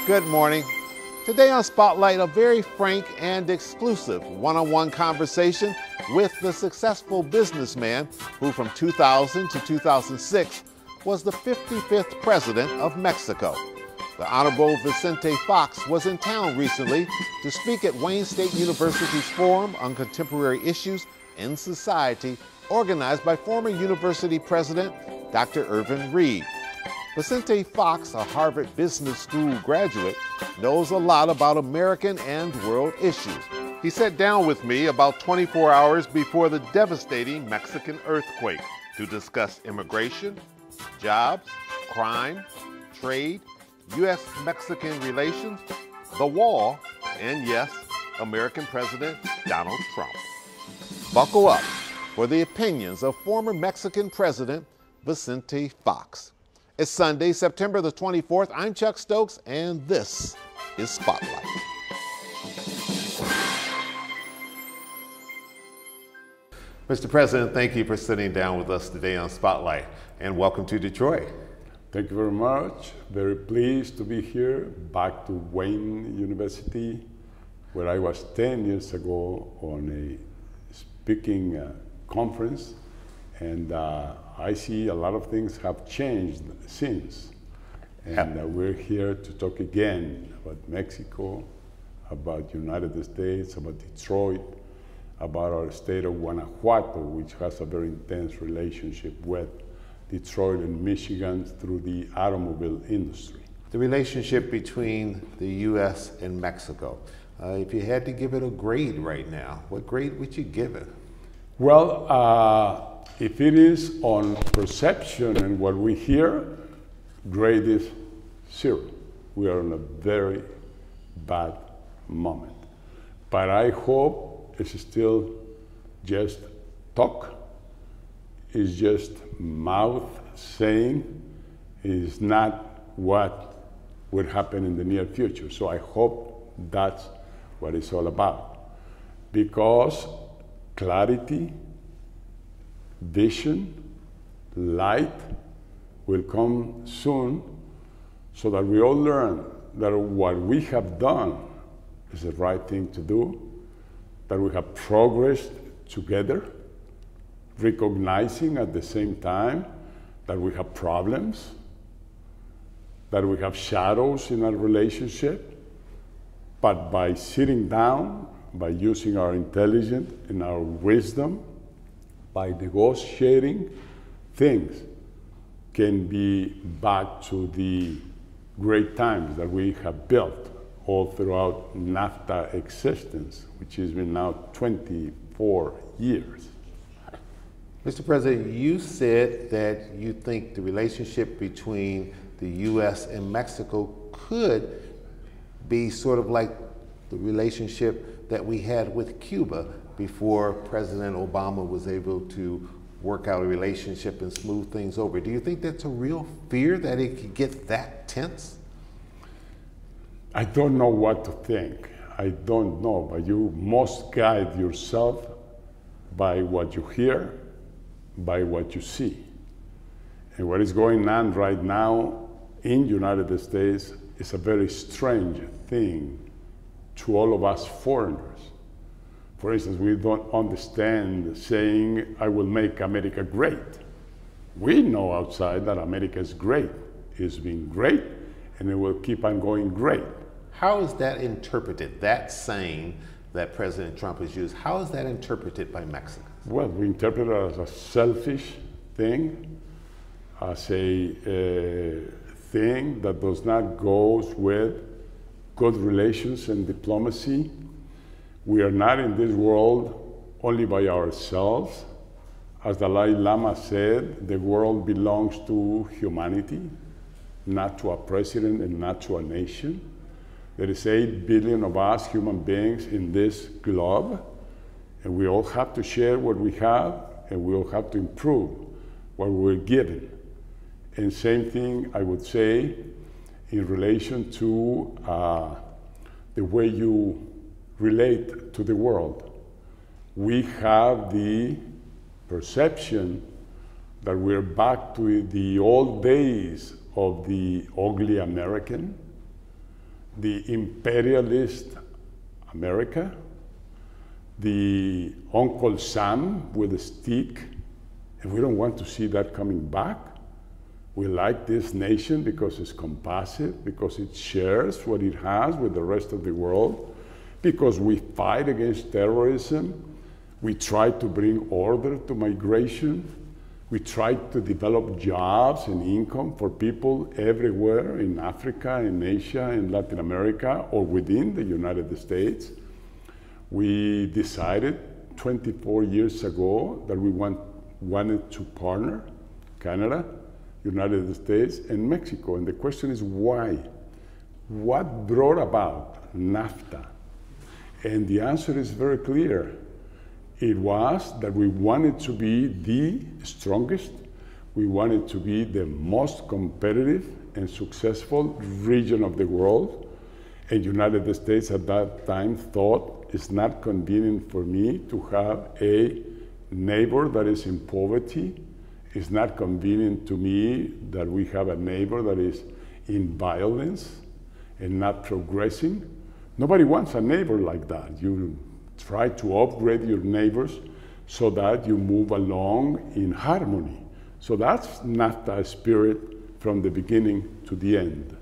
Good morning. Today on Spotlight, a very frank and exclusive one-on-one conversation with the successful businessman who from 2000 to 2006 was the 55th president of Mexico. The Honorable Vicente Fox was in town recently to speak at Wayne State University's Forum on Contemporary Issues in Society, organized by former university president Dr. Irvin Reed. Vicente Fox, a Harvard Business School graduate, knows a lot about American and world issues. He sat down with me about 24 hours before the devastating Mexican earthquake to discuss immigration, jobs, crime, trade, U.S.-Mexican relations, the wall, and yes, American President Donald Trump. Buckle up for the opinions of former Mexican President Vicente Fox. It's Sunday, September the 24th. I'm Chuck Stokes, and this is Spotlight. Mr. President, thank you for sitting down with us today on Spotlight, and welcome to Detroit. Thank you very much. Very pleased to be here, back to Wayne University, where I was 10 years ago on a speaking conference, and I see a lot of things have changed since. And we're here to talk again about Mexico, about United States, about Detroit, about our state of Guanajuato, which has a very intense relationship with Detroit and Michigan through the automobile industry. The relationship between the U.S. and Mexico. If you had to give it a grade right now, what grade would you give it? Well, if it is on perception and what we hear, grade is 0. We are in a very bad moment. But I hope it's still just talk. It's just mouth saying. Is not what would happen in the near future. So I hope that's what it's all about. Because clarity, vision, light will come soon, so that we all learn that what we have done is the right thing to do, that we have progressed together, recognizing at the same time that we have problems, that we have shadows in our relationship, but by sitting down, by using our intelligence and our wisdom, by negotiating, things can be back to the great times that we have built all throughout NAFTA existence, which has been now 24 years. Mr. President, you said that you think the relationship between the U.S. and Mexico could be sort of like the relationship that we had with Cuba before President Obama was able to work out a relationship and smooth things over. Do you think that's a real fear that it could get that tense? I don't know what to think. I don't know, but you must guide yourself by what you hear, by what you see. And what is going on right now in the United States is a very strange thing to all of us foreigners. For instance, we don't understand saying, I will make America great. We know outside that America is great. It's been great, and it will keep on going great. How is that interpreted, that saying that President Trump has used, how is that interpreted by Mexicans? Well, we interpret it as a selfish thing, as a thing that does not go with good relations and diplomacy. We are not in this world only by ourselves. As Dalai Lama said, the world belongs to humanity, not to a president and not to a nation. There is 8 billion of us human beings in this globe, and we all have to share what we have, and we all have to improve what we're given. And same thing I would say in relation to the way you relate to the world. We have the perception that we're back to the old days of the ugly American, the imperialist America, the Uncle Sam with a stick, and we don't want to see that coming back. We like this nation because it's compassionate, because it shares what it has with the rest of the world, because we fight against terrorism. We try to bring order to migration. We try to develop jobs and income for people everywhere in Africa, in Asia, in Latin America, or within the United States. We decided 24 years ago that we wanted to partner Canada, United States, and Mexico. And the question is why? What brought about NAFTA? And the answer is very clear. It was that we wanted to be the strongest, we wanted to be the most competitive and successful region of the world. And United States at that time thought it's not convenient for me to have a neighbor that is in poverty. It's not convenient to me that we have a neighbor that is in violence and not progressing. Nobody wants a neighbor like that. You try to upgrade your neighbors so that you move along in harmony. So that's NAFTA spirit from the beginning to the end.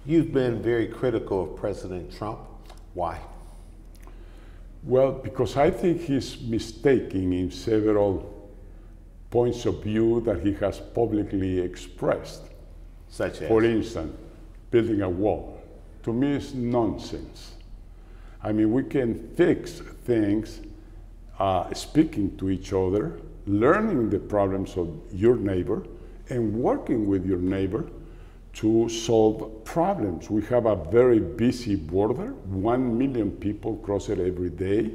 You've been very critical of President Trump. Why? Well, because I think he's mistaken in several points of view that he has publicly expressed. Such as? For instance, building a wall. To me, it's nonsense. I mean, we can fix things speaking to each other, learning the problems of your neighbor, and working with your neighbor to solve problems. We have a very busy border. 1 million people cross it every day.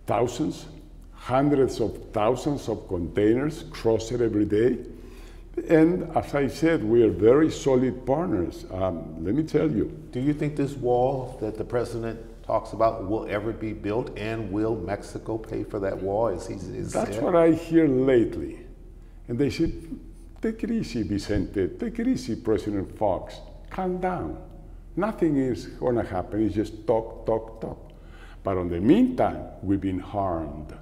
Thousands, hundreds of thousands of containers cross it every day. And as I said, we are very solid partners. Let me tell you. Do you think this wall that the president talks about will ever be built, and will Mexico pay for that wall? That's what I hear lately. And they said, take it easy, Vicente. Take it easy, President Fox. Calm down. Nothing is going to happen. It's just talk, talk, talk. But in the meantime, we've been harmed.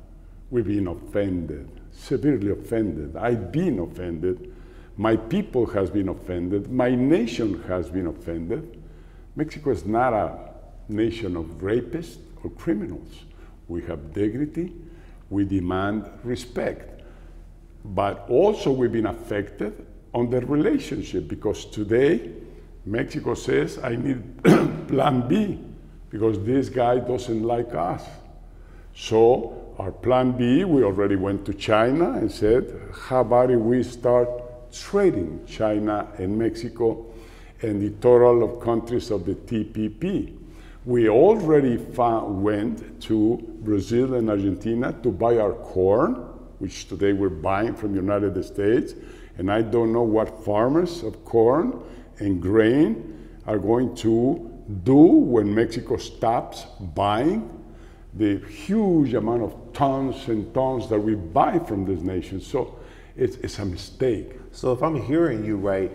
We've been offended, severely offended. I've been offended. My people has been offended. My nation has been offended. Mexico is not a nation of rapists or criminals. We have dignity. We demand respect. But also we've been affected on the relationship, because today Mexico says, I need plan B because this guy doesn't like us. So our plan B, we already went to China and said, how about if we start trading China and Mexico and the total of countries of the TPP. We already went to Brazil and Argentina to buy our corn, which today we're buying from the United States. And I don't know what farmers of corn and grain are going to do when Mexico stops buying the huge amount of tons and tons that we buy from this nation. So it's a mistake. So if I'm hearing you right,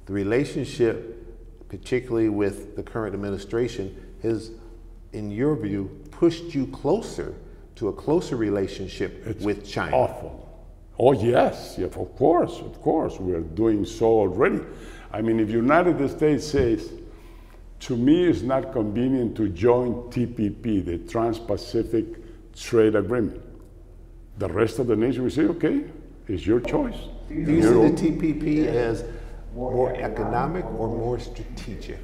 the relationship, particularly with the current administration, has, in your view, pushed you closer to a closer relationship with China. Awful. Oh yes, yeah, of course, we are doing so already. I mean, if the United States says, to me it's not convenient to join TPP, the Trans-Pacific Trade Agreement, the rest of the nation will say, okay, it's your choice. Do you see the TPP as more economic or more strategic?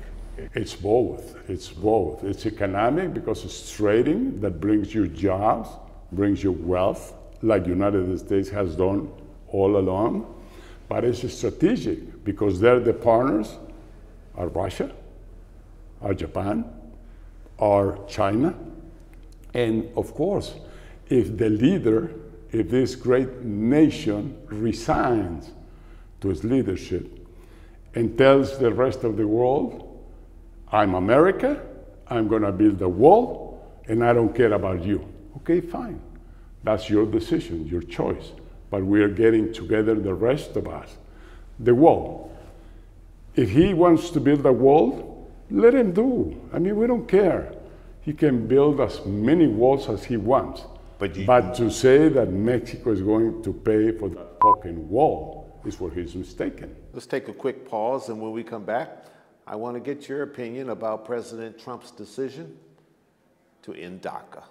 It's both. It's both. It's economic because it's trading that brings you jobs, brings you wealth, like the United States has done all along. But it's strategic because they're the partners, are Russia, are Japan, are China. And of course, if the leader, if this great nation resigns to its leadership and tells the rest of the world, I'm America, I'm going to build a wall, and I don't care about you. Okay, fine. That's your decision, your choice. But we are getting together, the rest of us. The wall. If he wants to build a wall, Let him do. I mean, we don't care. He can build as many walls as he wants. But to say that Mexico is going to pay for that fucking wall is where he's mistaken. Let's take a quick pause, and when we come back, I want to get your opinion about President Trump's decision to end DACA.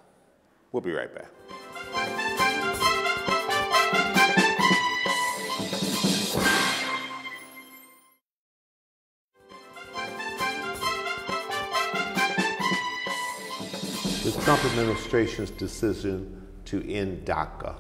We'll be right back. The Trump administration's decision to end DACA,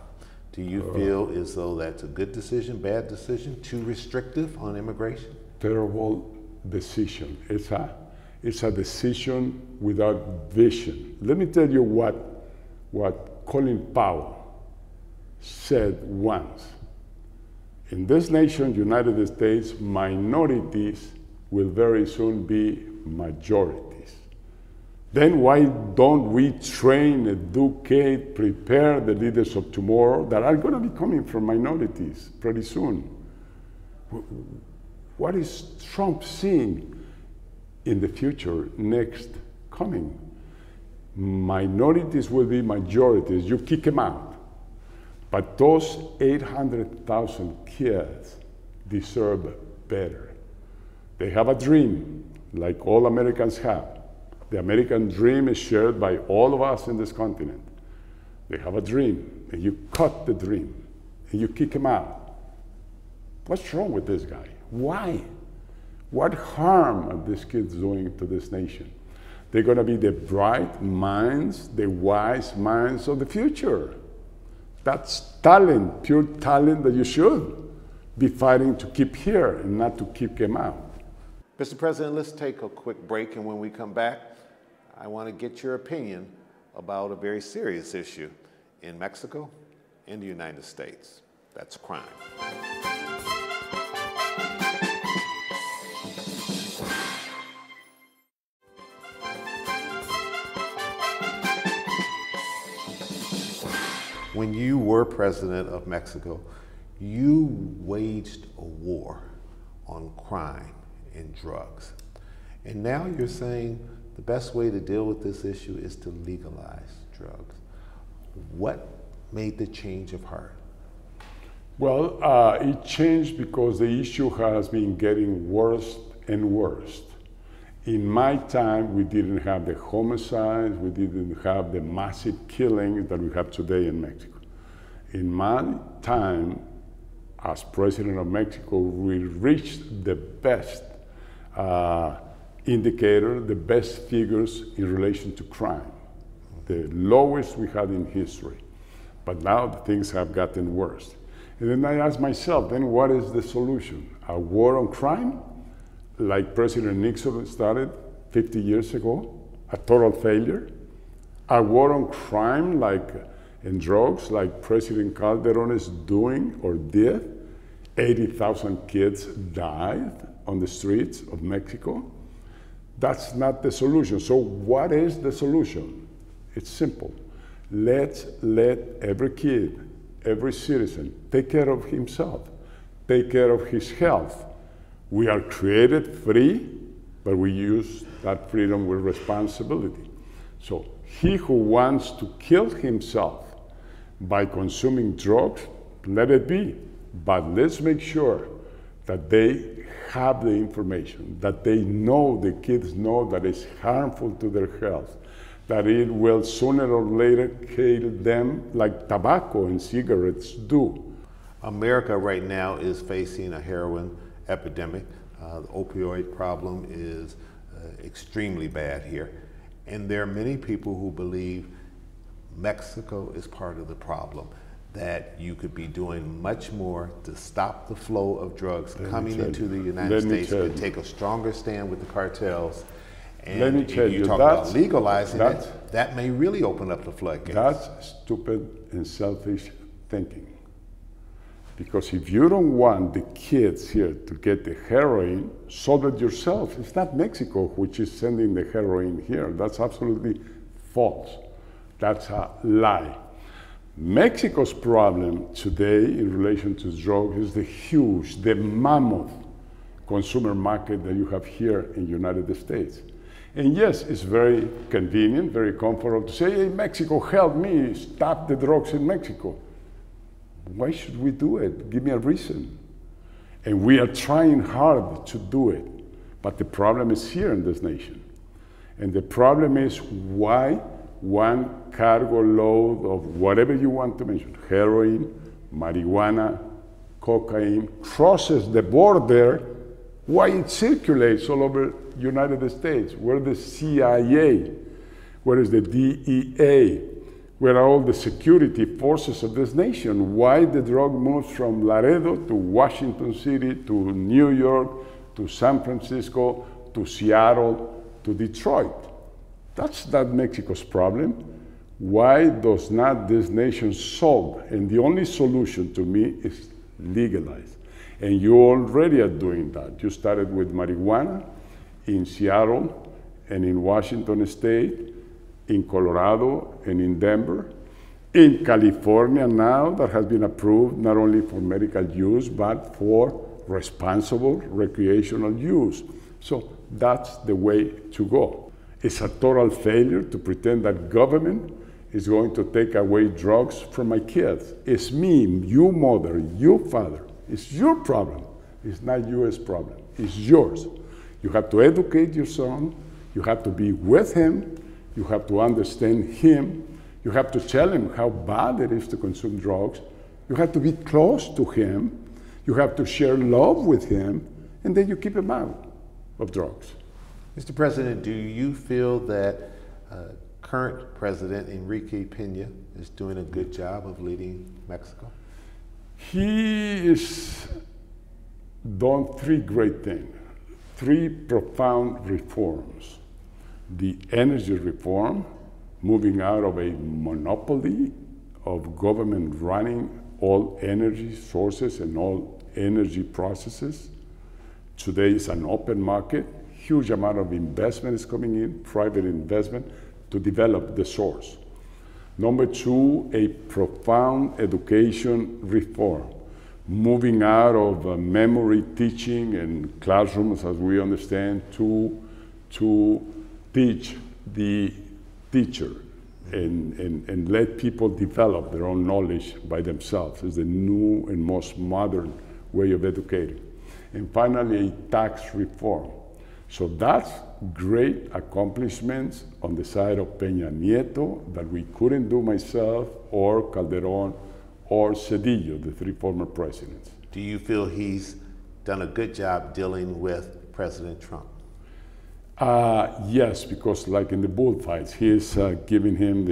do you feel as though that's a good decision, bad decision, too restrictive on immigration? Terrible decision. It's a decision without vision. Let me tell you what Colin Powell said once. In this nation, United States, minorities will very soon be majorities. Then why don't we train, educate, prepare the leaders of tomorrow that are going to be coming from minorities pretty soon? What is Trump seeing in the future next coming? Minorities will be majorities. You kick them out. But those 800,000 kids deserve better. They have a dream, like all Americans have. The American dream is shared by all of us in this continent. They have a dream, and you cut the dream, and you kick him out. What's wrong with this guy? Why? What harm are these kids doing to this nation? They're going to be the bright minds, the wise minds of the future. That's talent, pure talent that you should be fighting to keep here and not to keep them out. Mr. President, let's take a quick break, and when we come back, I want to get your opinion about a very serious issue in Mexico and the United States. That's crime. When you were president of Mexico, you waged a war on crime and drugs. And now you're saying the best way to deal with this issue is to legalize drugs. What made the change of heart? Well, it changed because the issue has been getting worse and worse. In my time, we didn't have the homicides, we didn't have the massive killings that we have today in Mexico. In my time, as president of Mexico, we reached the best indicator, the best figures in relation to crime, the lowest we had in history. But now things have gotten worse. And then I asked myself, then what is the solution? A war on crime, like President Nixon started 50 years ago, a total failure? A war on crime and drugs, like President Calderon is doing or did? 80,000 kids died on the streets of Mexico. That's not the solution. So what is the solution? It's simple. Let's let every kid, every citizen take care of himself, take care of his health. We are created free, but we use that freedom with responsibility. So he who wants to kill himself by consuming drugs, let it be. But let's make sure that they have the information, that they know, the kids know that it's harmful to their health, that it will sooner or later kill them like tobacco and cigarettes do. America right now is facing a heroin epidemic. The opioid problem is extremely bad here. And there are many people who believe Mexico is part of the problem, that you could be doing much more to stop the flow of drugs coming into the United States, to take a stronger stand with the cartels. And if you talk about legalizing it, that may really open up the floodgates. That's stupid and selfish thinking. Because if you don't want the kids here to get the heroin, solve it yourself. It's not Mexico which is sending the heroin here. That's absolutely false. That's a lie. Mexico's problem today in relation to drugs is the huge, the mammoth consumer market that you have here in the United States. And yes, it's very convenient, very comfortable to say, hey, Mexico, help me stop the drugs in Mexico. Why should we do it? Give me a reason. And we are trying hard to do it. But the problem is here in this nation. And the problem is why one cargo load of whatever you want to mention, heroin, marijuana, cocaine, crosses the border, why it circulates all over the United States. Where the CIA, where is the DEA, where are all the security forces of this nation? Why the drug moves from Laredo to Washington City, to New York, to San Francisco, to Seattle, to Detroit? That's not Mexico's problem. Why does not this nation solve? And the only solution to me is legalize. And you already are doing that. You started with marijuana in Seattle and in Washington State, in Colorado and in Denver. In California now, that has been approved not only for medical use, but for responsible recreational use. So that's the way to go. It's a total failure to pretend that government is going to take away drugs from my kids. It's me, you mother, you father. It's your problem. It's not U.S. problem. It's yours. You have to educate your son. You have to be with him. You have to understand him. You have to tell him how bad it is to consume drugs. You have to be close to him. You have to share love with him. And then you keep him out of drugs. Mr. President, do you feel that current President Enrique Peña is doing a good job of leading Mexico? He has done three great things, three profound reforms. The energy reform, moving out of a monopoly of government running all energy sources and all energy processes. Today is an open market, huge amount of investment is coming in, private investment, to develop the source. Number two, a profound education reform, moving out of memory teaching and classrooms, as we understand, to teach the teacher and let people develop their own knowledge by themselves. It's the new and most modern way of educating. And finally, a tax reform. So that's great accomplishments on the side of Peña Nieto that we couldn't do myself, or Calderón, or Cedillo, the three former presidents. Do you feel he's done a good job dealing with President Trump? Yes, because like in the bullfights, he is giving him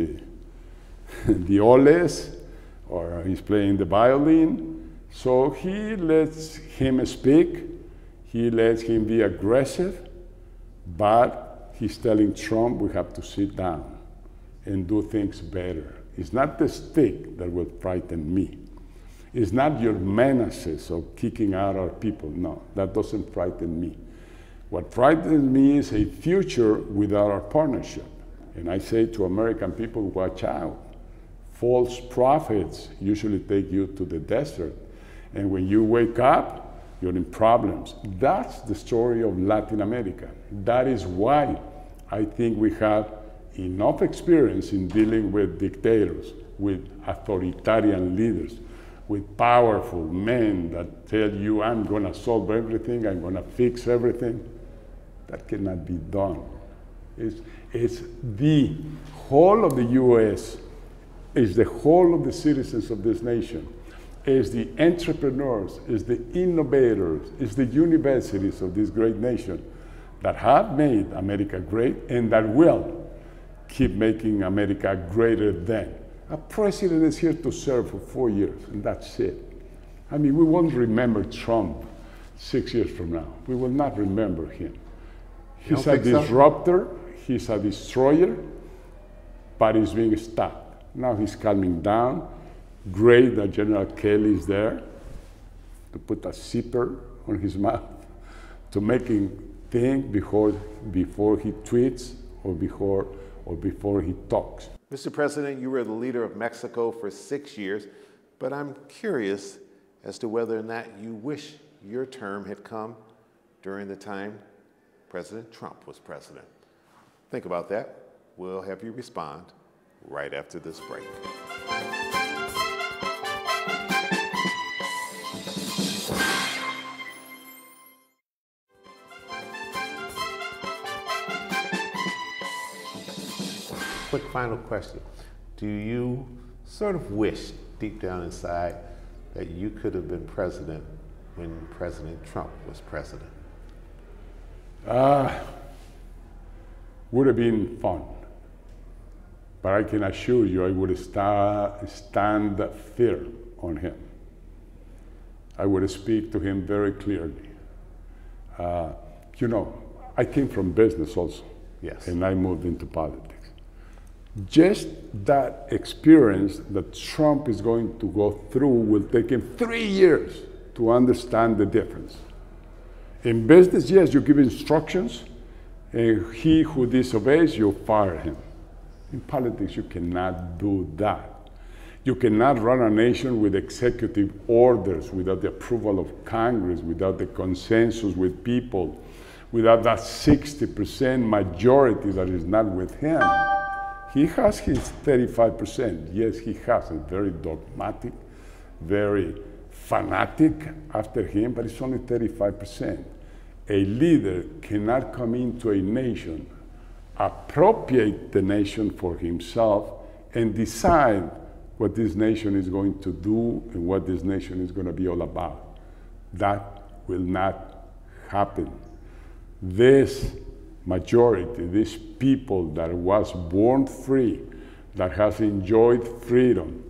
the oles, or he's playing the violin. So he lets him speak, he lets him be aggressive, but he's telling Trump we have to sit down and do things better. It's not the stick that will frighten me. It's not your menaces of kicking out our people. No, that doesn't frighten me. What frightens me is a future without our partnership. And I say to American people, watch out. False prophets usually take you to the desert. And when you wake up, you're in problems. That's the story of Latin America. That is why I think we have enough experience in dealing with dictators, with authoritarian leaders, with powerful men that tell you, I'm going to solve everything, I'm going to fix everything. That cannot be done. It's the whole of the U.S., it's the whole of the citizens of this nation, it's the entrepreneurs, it's the innovators, it's the universities of this great nation that have made America great and that will keep making America greater than. A president is here to serve for 4 years, and that's it. I mean, we won't remember Trump 6 years from now. We will not remember him. He's a disruptor, he's a destroyer, but he's being stopped. Now he's calming down. Great that General Kelly is there to put a zipper on his mouth, to make him think before he tweets or before he talks. Mr. President, you were the leader of Mexico for 6 years, but I'm curious as to whether or not you wish your term had come during the time President Trump was president? Think about that. We'll have you respond right after this break. Quick final question. Do you sort of wish deep down inside that you could have been president when President Trump was president? Would have been fun. But I can assure you I would stand firm on him. I would speak to him very clearly. You know, I came from business also. Yes. And I moved into politics. Just that experience that Trump is going to go through will take him 3 years to understand the difference. In business, yes, you give instructions, and he who disobeys, you fire him. In politics, you cannot do that. You cannot run a nation with executive orders, without the approval of Congress, without the consensus with people, without that 60% majority that is not with him. He has his 35%. Yes, he has it. Very dogmatic, very fanatic after him, but it's only 35%. A leader cannot come into a nation, appropriate the nation for himself, and decide what this nation is going to do and what this nation is going to be all about. That will not happen. This majority, these people that was born free, that has enjoyed freedom,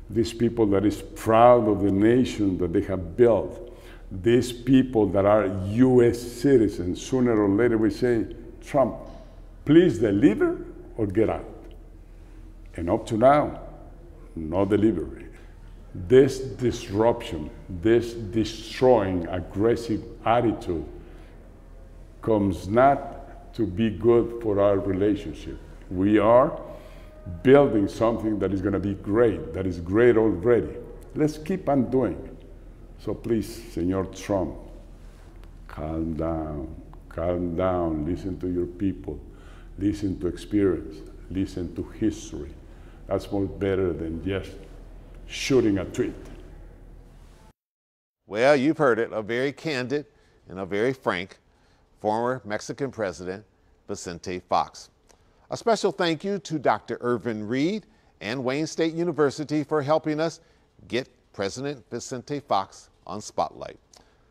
these people that is proud of the nation that they have built, these people that are U.S. citizens, sooner or later we say, Trump, please deliver or get out. And up to now, no delivery. This disruption, this destroying, aggressive attitude comes not to be good for our relationship. We are building something that is going to be great, that is great already. Let's keep on doing it. So please, Senor Trump, calm down, listen to your people, listen to experience, listen to history. That's much better than just shooting a tweet. Well, you've heard it, a very candid and a very frank former Mexican President Vicente Fox. A special thank you to Dr. Irvin Reed and Wayne State University for helping us get President Vicente Fox on Spotlight.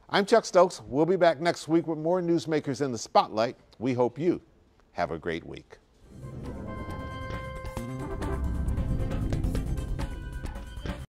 I'm Chuck Stokes. We'll be back next week with more newsmakers in the Spotlight. We hope you have a great week.